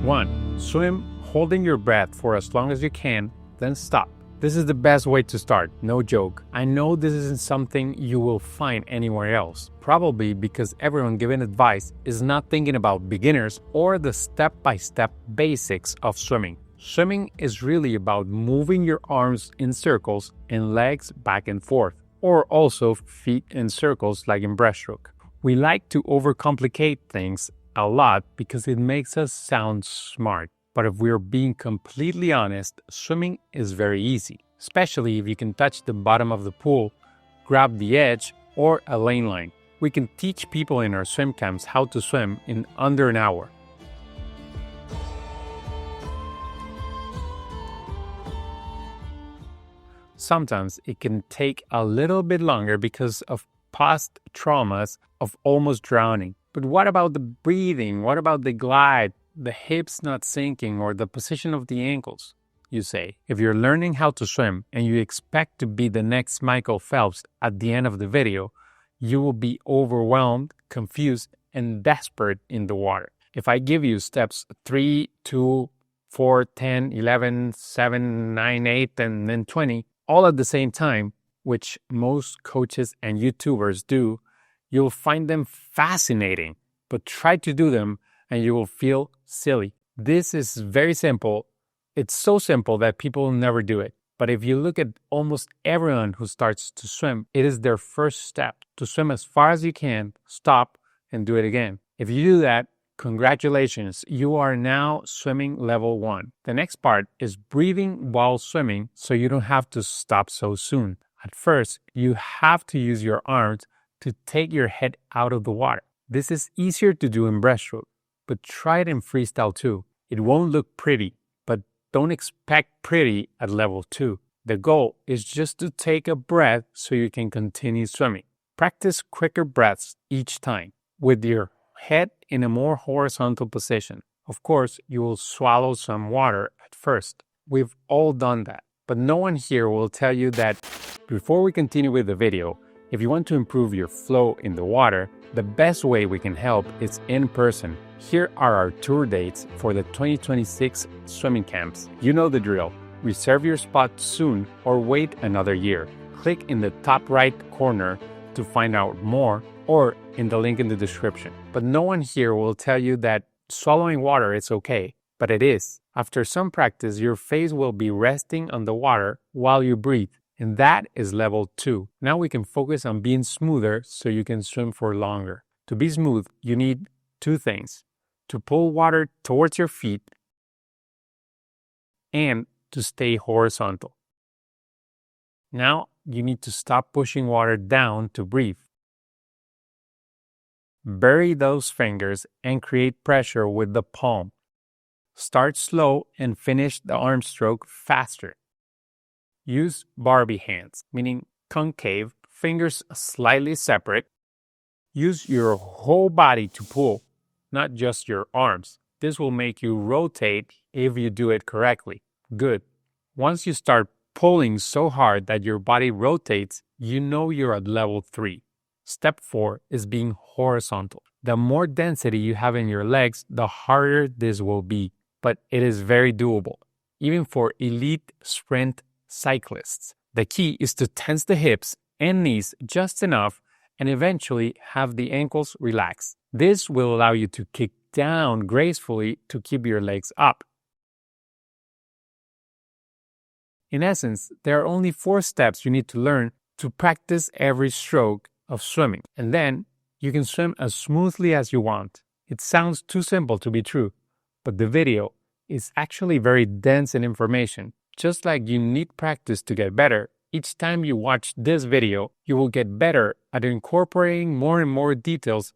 1. Swim holding your breath for as long as you can, then stop. This is the best way to start, no joke. I know this isn't something you will find anywhere else, probably because everyone giving advice is not thinking about beginners or the step-by-step basics of swimming. Swimming is really about moving your arms in circles and legs back and forth, or also feet in circles like in breaststroke. We like to overcomplicate things a lot because it makes us sound smart. But if we're being completely honest, swimming is very easy, especially if you can touch the bottom of the pool, grab the edge, or a lane line. We can teach people in our swim camps how to swim in under an hour. Sometimes it can take a little bit longer because of past traumas of almost drowning. But what about the breathing? What about the glide? The hips not sinking, or the position of the ankles, you say. If you're learning how to swim and you expect to be the next Michael Phelps at the end of the video, you will be overwhelmed, confused, and desperate in the water. If I give you steps 3, 2, 4, 10, 11, 7, 9, 8, and then 20, all at the same time, which most coaches and YouTubers do, you'll find them fascinating, but try to do them and you will feel silly. This is very simple. It's so simple that people never do it. But if you look at almost everyone who starts to swim, it is their first step to swim as far as you can, stop, and do it again. If you do that, congratulations, you are now swimming level 1. The next part is breathing while swimming so you don't have to stop so soon. At first, you have to use your arms to take your head out of the water. This is easier to do in breaststroke, but try it in freestyle too. It won't look pretty, but don't expect pretty at level 2. The goal is just to take a breath so you can continue swimming. Practice quicker breaths each time, with your head in a more horizontal position. Of course, you will swallow some water at first. We've all done that, but no one here will tell you that. Before we continue with the video, if you want to improve your flow in the water, the best way we can help is in person. Here are our tour dates for the 2026 swimming camps. You know the drill. Reserve your spot soon or wait another year. Click in the top right corner to find out more, or in the link in the description. But no one here will tell you that swallowing water is okay, but it is. After some practice, your face will be resting on the water while you breathe. And that is level 2. Now we can focus on being smoother so you can swim for longer. To be smooth, you need 2 things. To pull water towards your feet and to stay horizontal. Now you need to stop pushing water down to breathe. Bury those fingers and create pressure with the palm. Start slow and finish the arm stroke faster. Use Barbie hands, meaning concave, fingers slightly separate. Use your whole body to pull, not just your arms. This will make you rotate if you do it correctly. Good. Once you start pulling so hard that your body rotates, you know you're at level 3. Step 4 is being horizontal. The more density you have in your legs, the harder this will be, but it is very doable, even for elite sprint cyclists. The key is to tense the hips and knees just enough and eventually have the ankles relax. This will allow you to kick down gracefully to keep your legs up. In essence, there are only 4 steps you need to learn to practice every stroke of swimming, and then you can swim as smoothly as you want. It sounds too simple to be true, but the video is actually very dense in information. Just like you need practice to get better, each time you watch this video, you will get better at incorporating more and more details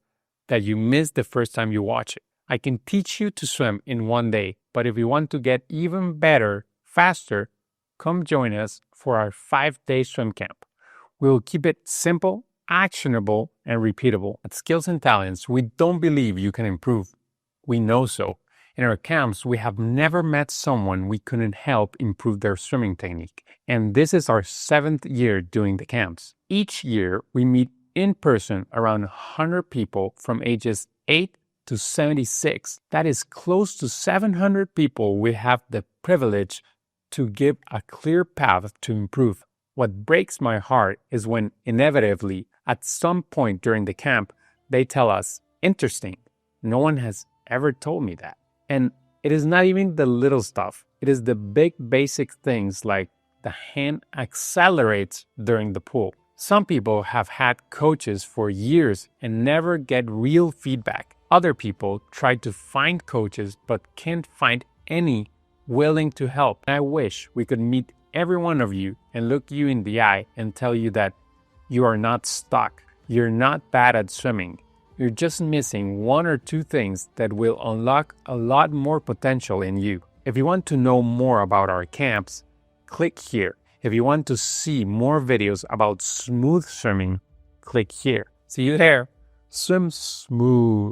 that you missed the first time you watch it. I can teach you to swim in 1 day, but if you want to get even better, faster, come join us for our 5-day swim camp. We will keep it simple, actionable, and repeatable. At Skills and Talents, we don't believe you can improve. We know so. In our camps, we have never met someone we couldn't help improve their swimming technique. And this is our 7th year doing the camps. Each year, we meet in person around 100 people from ages 8 to 76. That is close to 700 people we have the privilege to give a clear path to improve. What breaks my heart is when inevitably, at some point during the camp, they tell us, interesting, no one has ever told me that. And it is not even the little stuff. It is the big basic things like the hand accelerates during the pull. Some people have had coaches for years and never get real feedback. Other people try to find coaches but can't find any willing to help. I wish we could meet every one of you and look you in the eye and tell you that you are not stuck. You're not bad at swimming. You're just missing one or two things that will unlock a lot more potential in you. If you want to know more about our camps, click here. If you want to see more videos about smooth swimming, click here. See you there. Swim smooth.